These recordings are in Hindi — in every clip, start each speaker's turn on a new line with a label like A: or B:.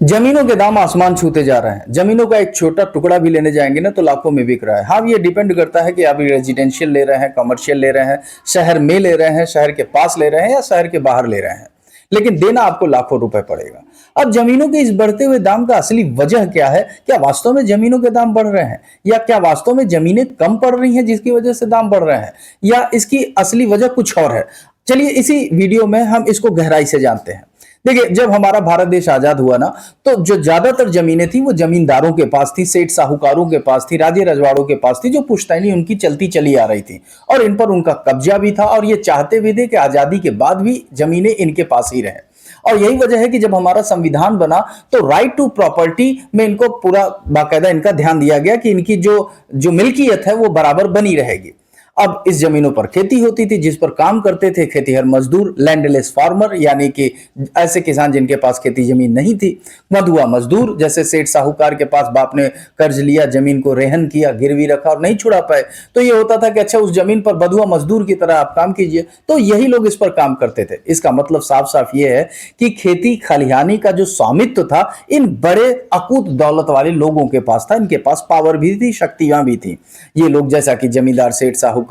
A: जमीनों के दाम आसमान छूते जा रहे हैं। जमीनों का एक छोटा टुकड़ा भी लेने जाएंगे ना तो लाखों में बिक रहा है। हाँ, ये डिपेंड करता है कि आप रेजिडेंशियल ले रहे हैं, कमर्शियल ले रहे हैं, शहर में ले रहे हैं, शहर के पास ले रहे हैं या शहर के बाहर ले रहे हैं, लेकिन देना आपको लाखों रुपए पड़ेगा। अब जमीनों के इस बढ़ते हुए दाम का असली वजह क्या है? क्या वास्तव में जमीनों के दाम बढ़ रहे हैं, या क्या वास्तव में जमीनें कम पड़ रही हैं जिसकी वजह से दाम बढ़ रहे हैं, या इसकी असली वजह कुछ और है? चलिए इसी वीडियो में हम इसको गहराई से जानते हैं। देखिए, जब हमारा भारत देश आजाद हुआ ना, तो जो ज्यादातर जमीनें थी वो जमींदारों के पास थी, सेठ साहूकारों के पास थी, राजे रजवाड़ों के पास थी, जो पुश्तैनी उनकी चलती चली आ रही थी और इन पर उनका कब्जा भी था और ये चाहते भी थे कि आजादी के बाद भी जमीनें इनके पास ही रहें। और यही वजह है कि जब हमारा संविधान बना तो राइट टू प्रॉपर्टी में इनको पूरा बाकायदा इनका ध्यान दिया गया कि इनकी जो जो मिल्कियत है वो बराबर बनी रहेगी। अब इस जमीनों पर खेती होती थी जिस पर काम करते थे खेतीहर मजदूर, लैंडलेस फार्मर, यानी कि ऐसे किसान जिनके पास खेती जमीन नहीं थी, मधुआ मजदूर, जैसे सेठ साहूकार के पास बाप ने कर्ज लिया, जमीन को रेहन किया, गिरवी रखा और नहीं छुड़ा पाए, तो ये होता था कि अच्छा उस जमीन पर बधुआ मजदूर की तरह आप काम कीजिए। तो यही लोग इस पर काम करते थे। इसका मतलब साफ साफ ये है कि खेती खलिहानी का जो स्वामित्व था इन बड़े अकूत दौलत वाले लोगों के पास था। इनके पास पावर भी थी, शक्तियां भी थी, ये लोग, जैसा कि जमींदार, सेठ साहूकार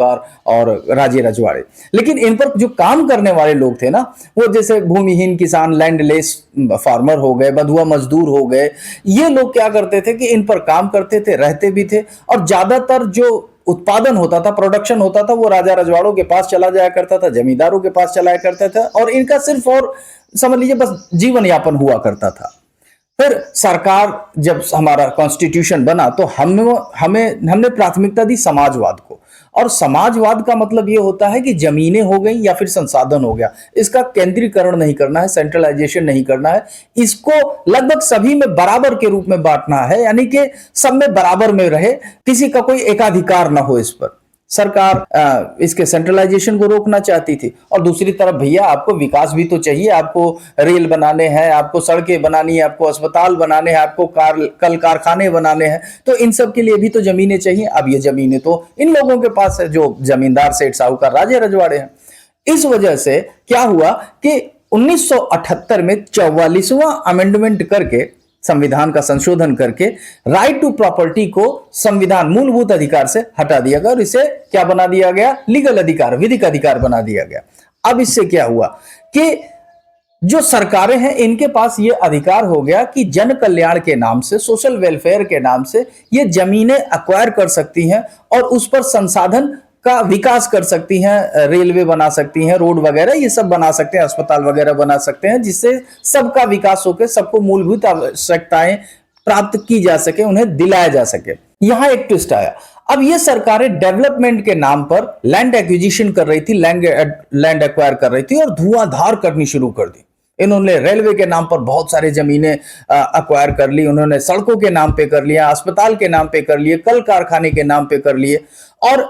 A: और राजे रजवाड़े। लेकिन इन पर जो काम करने वाले लोग थे ना, वो जैसे भूमिहीन किसान, लैंडलेस फार्मर हो गए, बधुआ मजदूर हो गए, ये लोग क्या करते थे कि इन पर काम करते थे, रहते भी थे, और ज्यादातर जो उत्पादन होता था, प्रोडक्शन होता था, वो राजा रजवाड़ों के पास चला जाया करता था, जमींदारों के पास चलाया करता था, और इनका सिर्फ और समझ लीजिए बस जीवन यापन हुआ करता था। फिर सरकार, जब हमारा कॉन्स्टिट्यूशन बना तो हमने प्राथमिकता दी समाजवाद को। और समाजवाद का मतलब यह होता है कि जमीनें हो गई या फिर संसाधन हो गया, इसका केंद्रीकरण नहीं करना है, सेंट्रलाइजेशन नहीं करना है, इसको लगभग सभी में बराबर के रूप में बांटना है, यानी कि सब में बराबर में रहे, किसी का कोई एकाधिकार ना हो इस पर। सरकार इसके सेंट्रलाइजेशन को रोकना चाहती थी। और दूसरी तरफ भैया आपको विकास भी तो चाहिए, आपको रेल बनाने हैं, आपको सड़कें बनानी है, आपको अस्पताल बनाने हैं, आपको कल कारखाने बनाने हैं, तो इन सब के लिए भी तो जमीनें चाहिए। अब ये जमीनें तो इन लोगों के पास है जो जमींदार, सेठ साहूकार, राजे रजवाड़े हैं। इस वजह से क्या हुआ कि 1978 में 44वां अमेंडमेंट करके, संविधान का संशोधन करके, राइट टू प्रॉपर्टी को संविधान मूलभूत अधिकार से हटा दिया गया और इसे क्या बना दिया गया? लीगल अधिकार, विधिक अधिकार बना दिया गया। अब इससे क्या हुआ कि जो सरकारें हैं इनके पास ये अधिकार हो गया कि जन कल्याण के नाम से, सोशल वेलफेयर के नाम से ये जमीनें एक्वायर कर सकती हैं और उस पर संसाधन का विकास कर सकती हैं, रेलवे बना सकती हैं, रोड वगैरह ये सब बना सकते हैं, अस्पताल वगैरह बना सकते हैं, जिससे सबका विकास होकर सबको मूलभूत आवश्यकताएं प्राप्त की जा सके, उन्हें दिलाया जा सके। यहां एक ट्विस्ट आया। अब ये सरकारें डेवलपमेंट के नाम पर लैंड एक्विजिशन कर रही थी, लैंड एक्वायर कर रही थी और धुआंधार करनी शुरू कर दी। इन्होंने रेलवे के नाम पर बहुत सारे जमीनें एक्वायर कर ली, उन्होंने सड़कों के नाम पे कर लिया, अस्पताल के नाम पे कर लिए, कल कारखाने के नाम पे कर लिए। और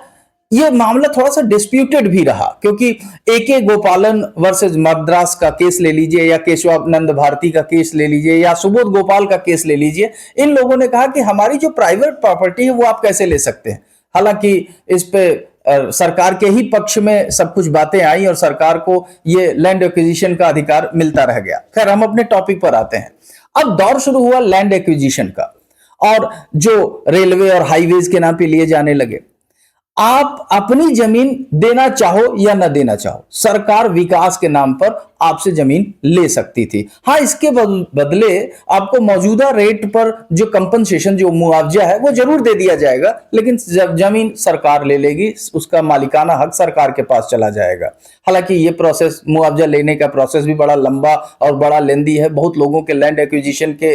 A: ये मामला थोड़ा सा डिस्प्यूटेड भी रहा, क्योंकि ए.के. गोपालन वर्सेस मद्रास का केस ले लीजिए, या केशवानंद भारती का केस ले लीजिए, या सुबोध गोपाल का केस ले लीजिए, इन लोगों ने कहा कि हमारी जो प्राइवेट प्रॉपर्टी है वो आप कैसे ले सकते हैं। हालांकि इस पे सरकार के ही पक्ष में सब कुछ बातें आई और सरकार को ये लैंड एक्विजिशन का अधिकार मिलता रह गया। खैर, हम अपने टॉपिक पर आते हैं। अब दौर शुरू हुआ लैंड एक्विजिशन का, और जो रेलवे और हाईवेज के नाम पे लिए जाने लगे। आप अपनी जमीन देना चाहो या न देना चाहो, सरकार विकास के नाम पर आपसे जमीन ले सकती थी। हाँ, इसके बदले आपको मौजूदा रेट पर जो कंपनसेशन, जो मुआवजा है वो जरूर दे दिया जाएगा, लेकिन जब जमीन सरकार ले लेगी, उसका मालिकाना हक सरकार के पास चला जाएगा। हालांकि ये प्रोसेस, मुआवजा लेने का प्रोसेस भी बड़ा लंबा और बड़ा लेंदी है। बहुत लोगों के लैंड एक्विजिशन के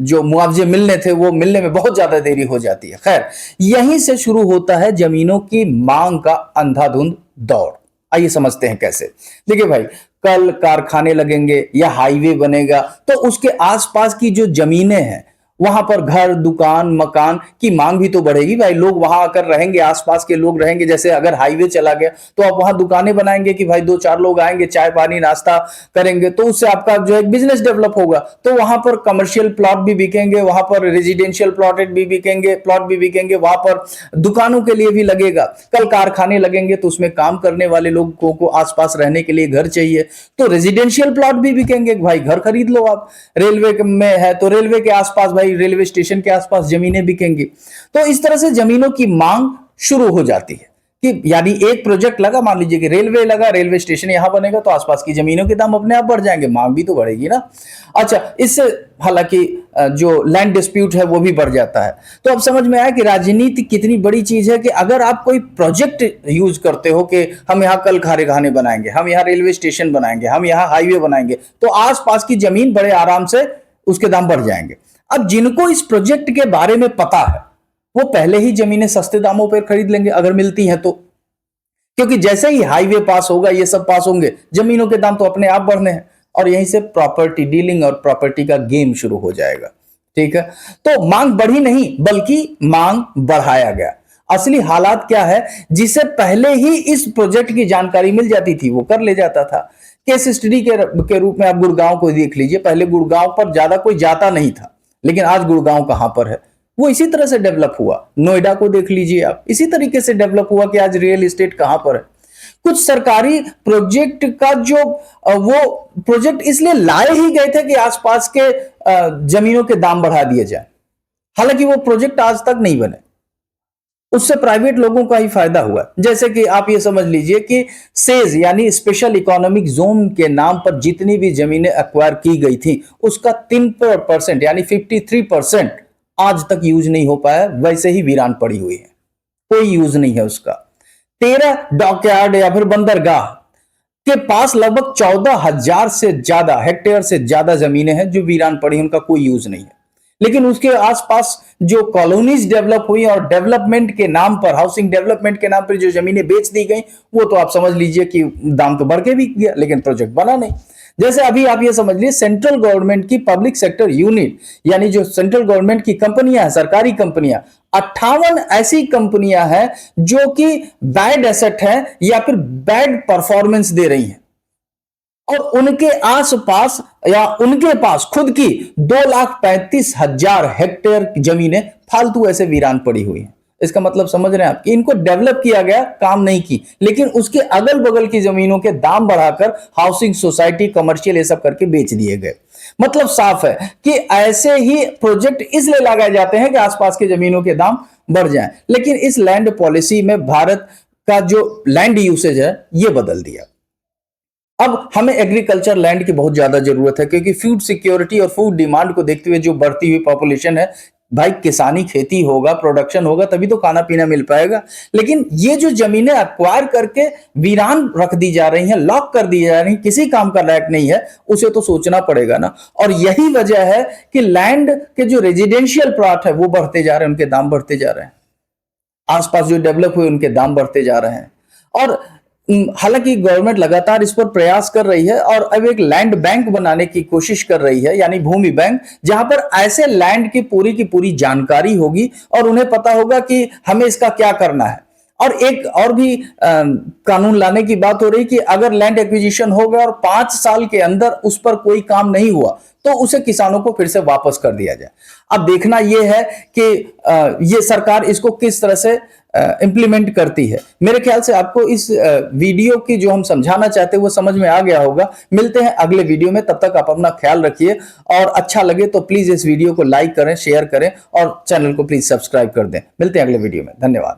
A: जो मुआवजे मिलने थे वो मिलने में बहुत ज्यादा देरी हो जाती है। खैर, यहीं से शुरू होता है जमीनों की मांग का अंधाधुंध दौड़। आइए समझते हैं कैसे। देखिए भाई, कल कारखाने लगेंगे या हाईवे बनेगा तो उसके आसपास की जो जमीनें हैं वहां पर घर, दुकान, मकान की मांग भी तो बढ़ेगी भाई। लोग वहां आकर रहेंगे, आसपास के लोग रहेंगे। जैसे अगर हाईवे चला गया तो आप वहां दुकानें बनाएंगे कि भाई दो चार लोग आएंगे, चाय पानी नाश्ता करेंगे, तो उससे आपका जो है बिजनेस डेवलप होगा। तो वहां पर कमर्शियल प्लॉट भी बिकेंगे, वहां पर रेजिडेंशियल प्लॉट भी बिकेंगे, वहां पर दुकानों के लिए भी लगेगा। कल कारखाने लगेंगे तो उसमें काम करने वाले लोगों को आसपास रहने के लिए घर चाहिए, तो रेजिडेंशियल प्लॉट भी बिकेंगे। भाई घर खरीद लो आप। रेलवे में है तो रेलवे के आसपास, भाई रेलवे स्टेशन के आसपास जमीनें बिकेंगी। तो इस तरह से जमीनों की मांग शुरू हो जाती है कि यानी एक प्रोजेक्ट लगा, मान लीजिए कि रेलवे लगा, रेलवे स्टेशन यहां बनेगा, तो आसपास की जमीनों के दाम अपने आप बढ़ जाएंगे, मांग भी तो बढ़ेगी ना। अच्छा, इससे हालांकि जो लैंड डिस्प्यूट है वो भी बढ़ जाता है। तो अब समझ में आया कि राजनीति कितनी बड़ी चीज है कि अगर आप कोई प्रोजेक्ट यूज करते हो कि हम यहाँ कल कारखाने बनाएंगे, हम यहाँ रेलवे स्टेशन बनाएंगे, हम यहाँ हाईवे बनाएंगे, तो आसपास की जमीन बड़े आराम से उसके दाम बढ़ जाएंगे। अब जिनको इस प्रोजेक्ट के बारे में पता है वो पहले ही जमीनें सस्ते दामों पर खरीद लेंगे अगर मिलती हैं तो, क्योंकि जैसे ही हाईवे पास होगा, ये सब पास होंगे, जमीनों के दाम तो अपने आप बढ़ने हैं और यहीं से प्रॉपर्टी डीलिंग और प्रॉपर्टी का गेम शुरू हो जाएगा। ठीक है, तो मांग बढ़ी नहीं बल्कि मांग बढ़ाया गया। असली हालात क्या है, जिसे पहले ही इस प्रोजेक्ट की जानकारी मिल जाती थी वो कर ले जाता था। केस स्टडी के रूप में आप गुड़गांव को देख लीजिए। पहले गुड़गांव पर ज्यादा कोई जाता नहीं था, लेकिन आज गुड़गांव कहां पर है, वो इसी तरह से डेवलप हुआ। नोएडा को देख लीजिए आप, इसी तरीके से डेवलप हुआ कि आज रियल एस्टेट कहां पर है। कुछ सरकारी प्रोजेक्ट का जो वो प्रोजेक्ट इसलिए लाए ही गए थे कि आसपास के जमीनों के दाम बढ़ा दिए जाए, हालांकि वो प्रोजेक्ट आज तक नहीं बने। उससे प्राइवेट लोगों का ही फायदा हुआ। जैसे कि आप ये समझ लीजिए कि सेज यानी स्पेशल इकोनॉमिक जोन के नाम पर जितनी भी जमीनें एक्वायर की गई थी उसका 3% यानी 53% आज तक यूज नहीं हो पाया, वैसे ही वीरान पड़ी हुई है, कोई यूज नहीं है उसका। 13 डॉकयार्ड या फिर बंदरगाह के पास लगभग 14,000 से ज्यादा हेक्टेयर से ज्यादा जमीनें हैं जो वीरान पड़ी, उनका कोई यूज नहीं है। लेकिन उसके आसपास जो कॉलोनीज डेवलप हुई और डेवलपमेंट के नाम पर, हाउसिंग डेवलपमेंट के नाम पर जो जमीनें बेच दी गई, वो तो आप समझ लीजिए कि दाम तो बढ़ के भी गया लेकिन प्रोजेक्ट बना नहीं। जैसे अभी आप ये समझ लीजिए सेंट्रल गवर्नमेंट की पब्लिक सेक्टर यूनिट यानी जो सेंट्रल गवर्नमेंट की कंपनियां हैं, सरकारी कंपनियां, 58 ऐसी कंपनियां हैं जो कि बैड एसेट हैं या फिर बैड परफॉर्मेंस दे रही हैं और उनके आसपास या उनके पास खुद की 2,35,000 हेक्टेयर जमीनें फालतू ऐसे वीरान पड़ी हुई हैं। इसका मतलब समझ रहे हैं आप कि इनको डेवलप किया गया, काम नहीं की, लेकिन उसके अगल बगल की जमीनों के दाम बढ़ाकर हाउसिंग सोसाइटी, कमर्शियल ये सब करके बेच दिए गए। मतलब साफ है कि ऐसे ही प्रोजेक्ट इसलिए लगाए जाते हैं कि आसपास के जमीनों के दाम बढ़ जाएं। लेकिन इस लैंड पॉलिसी में भारत का जो लैंड यूसेज है ये बदल दिया। अब हमें एग्रीकल्चर लैंड की बहुत ज्यादा जरूरत है क्योंकि फूड सिक्योरिटी और फूड डिमांड को देखते हुए जो बढ़ती हुई पॉपुलेशन है, भाई किसानी खेती होगा, प्रोडक्शन होगा तभी तो खाना पीना मिल पाएगा। लेकिन ये जो जमीनें एक्वायर करके वीरान रख दी जा रही हैं, लॉक कर दी जा रही हैं, किसी काम का लायक नहीं है, उसे तो सोचना पड़ेगा ना। और यही वजह है कि लैंड के जो रेजिडेंशियल प्लॉट है वो बढ़ते जा रहे हैं, उनके दाम बढ़ते जा रहे हैं, आसपास जो डेवलप हुए उनके दाम बढ़ते जा रहे हैं। और हालांकि गवर्नमेंट लगातार इस पर प्रयास कर रही है और अब एक लैंड बैंक बनाने की कोशिश कर रही है, यानी भूमि बैंक, जहां पर ऐसे लैंड की पूरी जानकारी होगी और उन्हें पता होगा कि हमें इसका क्या करना है। और एक और भी कानून लाने की बात हो रही कि अगर लैंड एक्विजिशन हो गया और 5 साल के अंदर उस पर कोई काम नहीं हुआ तो उसे किसानों को फिर से वापस कर दिया जाए। अब देखना यह है कि ये सरकार इसको किस तरह से इंप्लीमेंट करती है। मेरे ख्याल से आपको इस वीडियो की जो हम समझाना चाहते हैं वो समझ में आ गया होगा। मिलते हैं अगले वीडियो में, तब तक आप अपना ख्याल रखिए और अच्छा लगे तो प्लीज इस वीडियो को लाइक करें, शेयर करें और चैनल को प्लीज सब्सक्राइब कर दें। मिलते हैं अगले वीडियो में, धन्यवाद।